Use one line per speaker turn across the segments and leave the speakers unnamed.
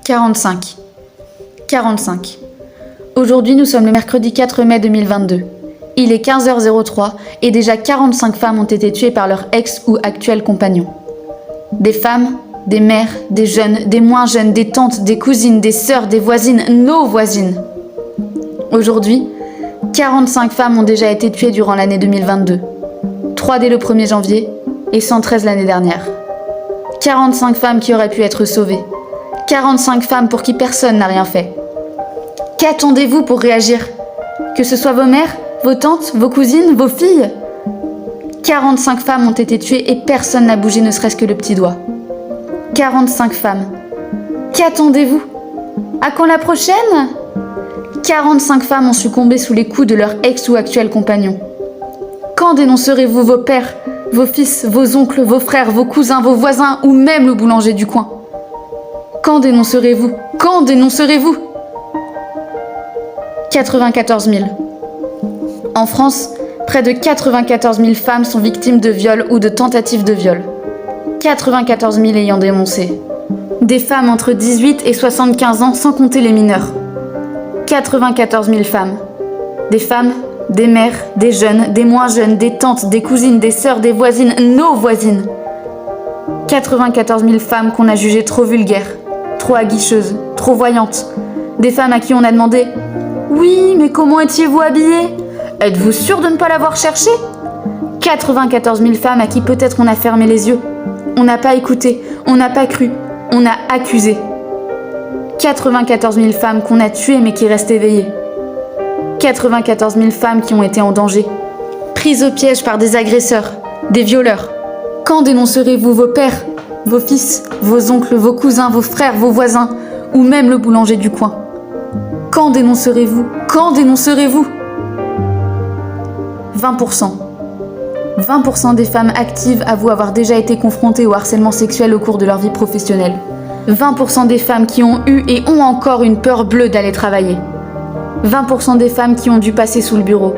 45. 45. Aujourd'hui, nous sommes le mercredi 4 mai 2022. Il est 15h03 et déjà 45 femmes ont été tuées par leur ex ou actuel compagnon. Des femmes, des mères, des jeunes, des moins jeunes, des tantes, des cousines, des sœurs, des voisines, nos voisines. Aujourd'hui, 45 femmes ont déjà été tuées durant l'année 2022. 3 dès le 1er janvier et 113 l'année dernière. 45 femmes qui auraient pu être sauvées. 45 femmes pour qui personne n'a rien fait. Qu'attendez-vous pour réagir? Que ce soit vos mères, vos tantes, vos cousines, vos filles? 45 femmes ont été tuées et personne n'a bougé ne serait-ce que le petit doigt. 45 femmes. Qu'attendez-vous? À quand la prochaine? 45 femmes ont succombé sous les coups de leur ex ou actuel compagnon. Quand dénoncerez-vous vos pères, vos fils, vos oncles, vos frères, vos cousins, vos voisins ou même le boulanger du coin? Quand dénoncerez-vous? Quand dénoncerez-vous? 94 000. En France, près de 94 000 femmes sont victimes de viol ou de tentatives de viol. 94 000 ayant dénoncé. Des femmes entre 18 et 75 ans sans compter les mineurs. 94 000 femmes. Des femmes, des mères, des jeunes, des moins jeunes, des tantes, des cousines, des sœurs, des voisines, nos voisines. 94 000 femmes qu'on a jugées trop vulgaires, trop aguicheuses, trop voyantes. Des femmes à qui on a demandé « Oui, mais comment étiez-vous habillée? Êtes-vous sûre de ne pas l'avoir cherché ?» 94 000 femmes à qui peut-être on a fermé les yeux. On n'a pas écouté, on n'a pas cru, on a accusé. 94 000 femmes qu'on a tuées mais qui restent éveillées. 94 000 femmes qui ont été en danger, prises au piège par des agresseurs, des violeurs. Quand dénoncerez-vous vos pères, vos fils, vos oncles, vos cousins, vos frères, vos voisins, ou même le boulanger du coin? Quand dénoncerez-vous? Quand dénoncerez-vous? 20%. 20% des femmes actives avouent avoir déjà été confrontées au harcèlement sexuel au cours de leur vie professionnelle. 20% des femmes qui ont eu et ont encore une peur bleue d'aller travailler. 20% des femmes qui ont dû passer sous le bureau.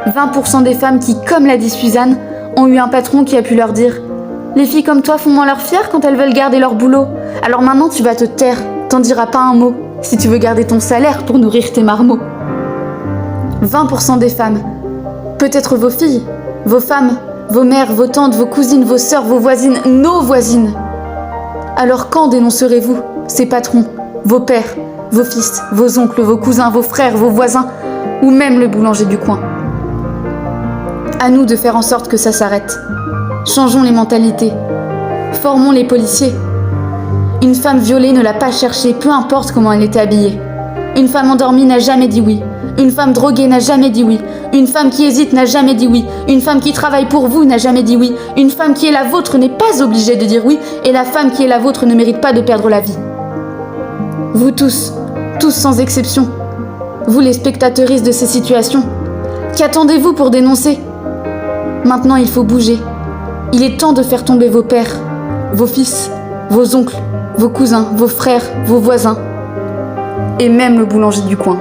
20% des femmes qui, comme l'a dit Suzanne, ont eu un patron qui a pu leur dire « Les filles comme toi font moins leur fière quand elles veulent garder leur boulot. Alors maintenant tu vas te taire, t'en diras pas un mot, si tu veux garder ton salaire pour nourrir tes marmots. » 20% des femmes, peut-être vos filles, vos femmes, vos mères, vos tantes, vos cousines, vos sœurs, vos voisines, nos voisines. Alors quand dénoncerez-vous ces patrons, vos pères, vos fils, vos oncles, vos cousins, vos frères, vos voisins, ou même le boulanger du coin? À nous de faire en sorte que ça s'arrête. Changeons les mentalités. Formons les policiers. Une femme violée ne l'a pas cherchée, peu importe comment elle était habillée. Une femme endormie n'a jamais dit oui. Une femme droguée n'a jamais dit oui. Une femme qui hésite n'a jamais dit oui. Une femme qui travaille pour vous n'a jamais dit oui. Une femme qui est la vôtre n'est pas obligée de dire oui. Et la femme qui est la vôtre ne mérite pas de perdre la vie. Vous tous sans exception, vous les spectateuristes de ces situations, qu'attendez-vous pour dénoncer? Maintenant il faut bouger. Il est temps de faire tomber vos pères, vos fils, vos oncles, vos cousins, vos frères, vos voisins, et même le boulanger du coin.